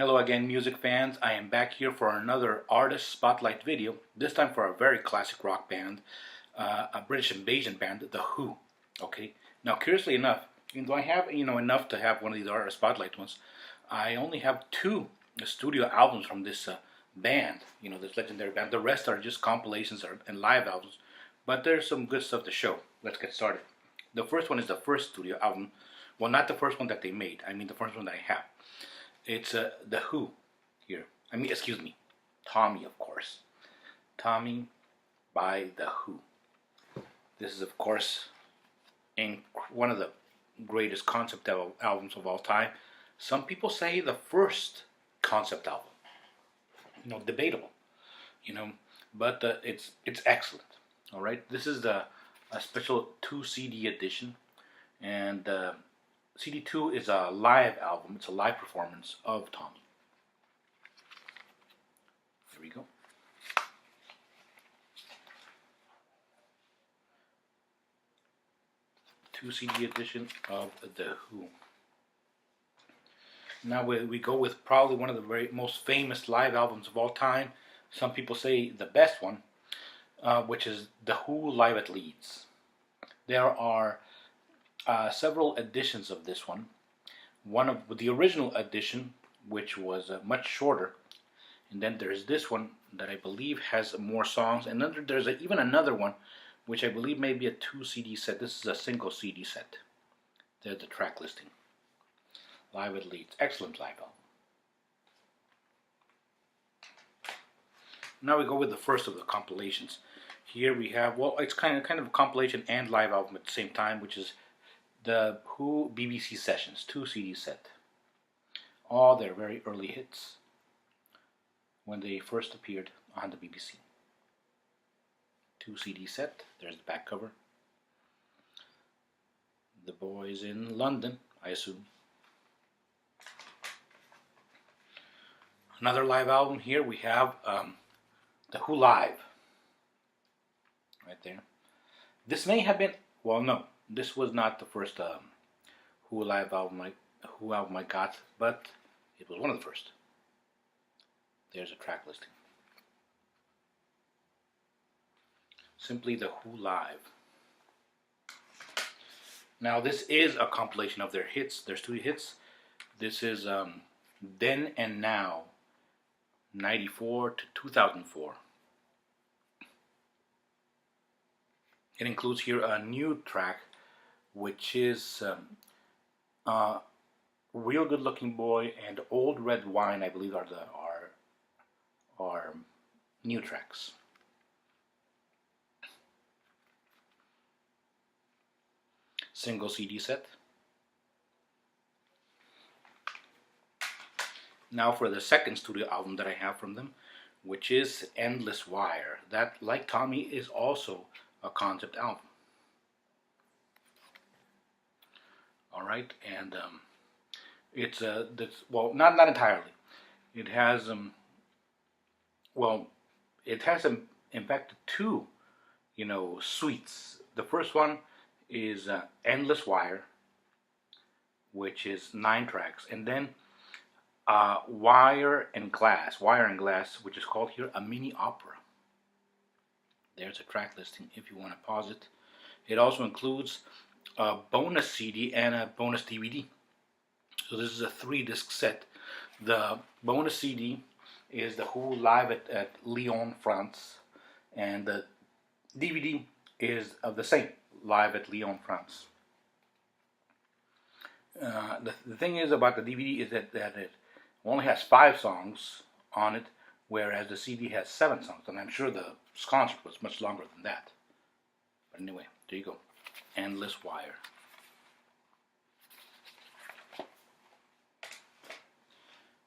Hello again, music fans. I am back here for another artist spotlight video, this time for a very classic rock band, a British invasion band, The Who. Okay, now curiously enough, even though I have enough to have one of these artist spotlight ones, I only have two studio albums from this band, this legendary band. The rest are just compilations and live albums, but there's some good stuff to show. Let's get started. The first one is the first studio album. Well, not the first one that they made. I mean the first one that I have. It's The Who here. Excuse me, Tommy, of course. Tommy by The Who. This is, of course, one of the greatest concept albums of all time. Some people say the first concept album. Debatable. But it's excellent. All right. This is a special 2 CD edition, and CD2 is a live album. It's a live performance of Tommy. Here we go. Two CD edition of The Who. Now we go with probably one of the very most famous live albums of all time. Some people say the best one, which is The Who Live at Leeds. There are several editions of this one. One of the original edition, which was much shorter, and then there's this one that I believe has more songs, and then there's even another one, which I believe may be a 2 CD set. This is a single CD set. There's the track listing. Live at Leeds, excellent live album. Now we go with the first of the compilations. Here we have, well, it's kind of a compilation and live album at the same time, which is The Who BBC Sessions, 2 CD set. All their very early hits when they first appeared on the BBC. 2 CD set. There's the back cover. The Boys in London, I assume. Another live album here. We have The Who Live. Right there. This may have been, well, no. This was not the first Who live album I got, but it was one of the first. There's a track listing. Simply The Who Live. Now this is a compilation of their hits, their studio hits. This is Then and Now, 94 to 2004. It includes here a new track, which is Real Good Looking Boy and Old Red Wine, I believe, are new tracks. Single CD set. Now for the second studio album that I have from them, which is Endless Wire. That, like Tommy, is also a concept album. All right, and it's well, not entirely. It has in fact 2 suites. The first one is Endless Wire, which is 9 tracks, and then Wire and Glass, which is called here a mini opera. There's a track listing if you want to pause it. It also includes a bonus CD and a bonus DVD. So this is a 3-disc set. The bonus CD is The Who live at Lyon, France, and the DVD is of the same, live at Lyon, France. The thing is about the DVD is that it only has 5 songs on it, whereas the CD has 7 songs, and I'm sure the concert was much longer than that. But anyway, there you go. Endless Wire.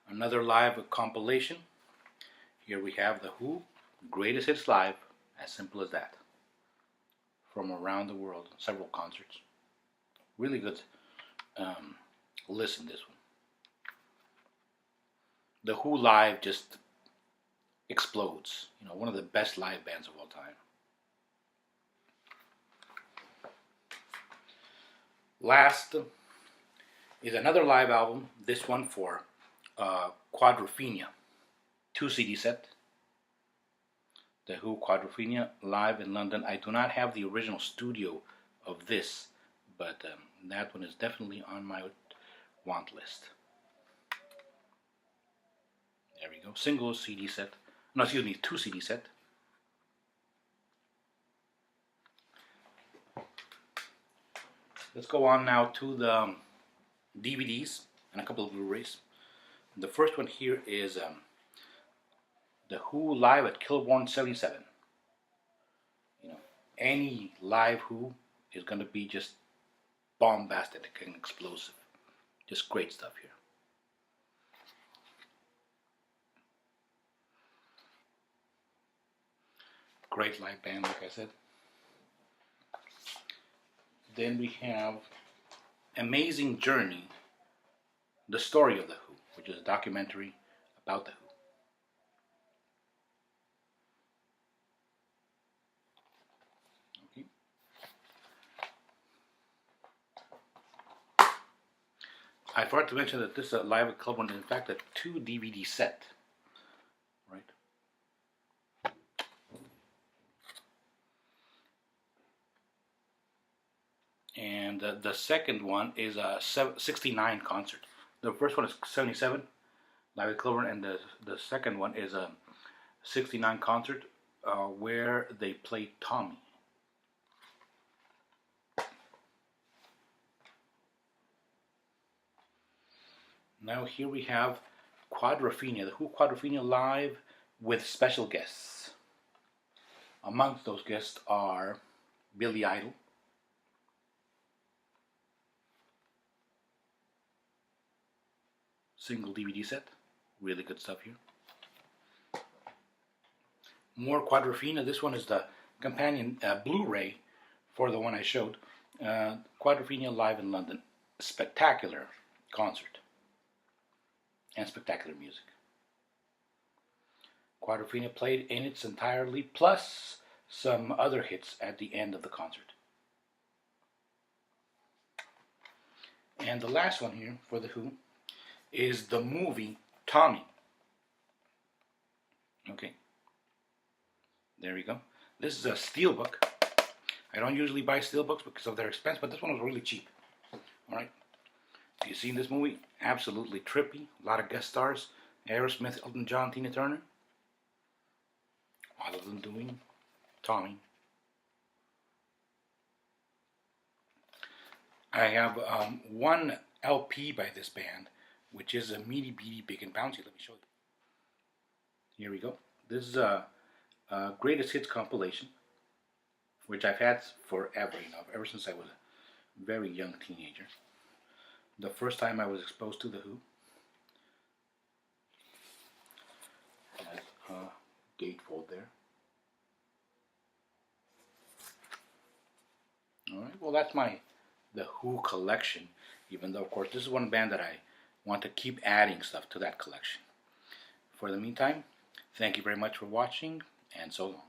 Another live compilation. Here we have The Who, Greatest Hits Live, as simple as that. From around the world, several concerts. Really good listen, this one. The Who live just explodes. One of the best live bands of all time. Last is another live album, this one for Quadrophenia 2 CD set. The Who Quadrophenia live in London. I do not have the original studio of this, but that one is definitely on my want list. There we go. Single CD set. No, excuse me, 2 CD set. Let's go on now to the DVDs and a couple of Blu-rays. The first one here is The Who live at Kilbourne 77. You know, any live Who is going to be just bombastic and explosive. Just great stuff here. Great live band, like I said. Then we have Amazing Journey, The Story of the Who, which is a documentary about the Who. Okay. I forgot to mention that this live at Club One is in fact a 2 DVD set. Right. And the second one is a 69 concert. The first one is 77, live at Clover, and the second one is a 69 concert where they played Tommy. Now here we have Quadrophenia, the Who Quadrophenia live with special guests. Amongst those guests are Billy Idol, single DVD set, really good stuff here. More Quadrophenia. This one is the companion Blu-ray for the one I showed. Quadrophenia live in London, spectacular concert and spectacular music. Quadrophenia played in its entirety, plus some other hits at the end of the concert. And the last one here for the Who is the movie Tommy. Okay, there we go. This is a steelbook. I don't usually buy steelbooks because of their expense, but this one was really cheap. All right. You seen this movie? Absolutely trippy. A lot of guest stars: Aerosmith, Elton John, Tina Turner. All of them doing Tommy. I have one LP by this band, which is a Meaty Beaty Big and Bouncy. Let me show you. Here we go. This is a greatest hits compilation, which I've had forever, ever since I was a very young teenager. The first time I was exposed to the Who. Has a gatefold there. All right. Well, that's the Who collection. Even though, of course, this is one band that I want to keep adding stuff to that collection. For the meantime, thank you very much for watching, and so long.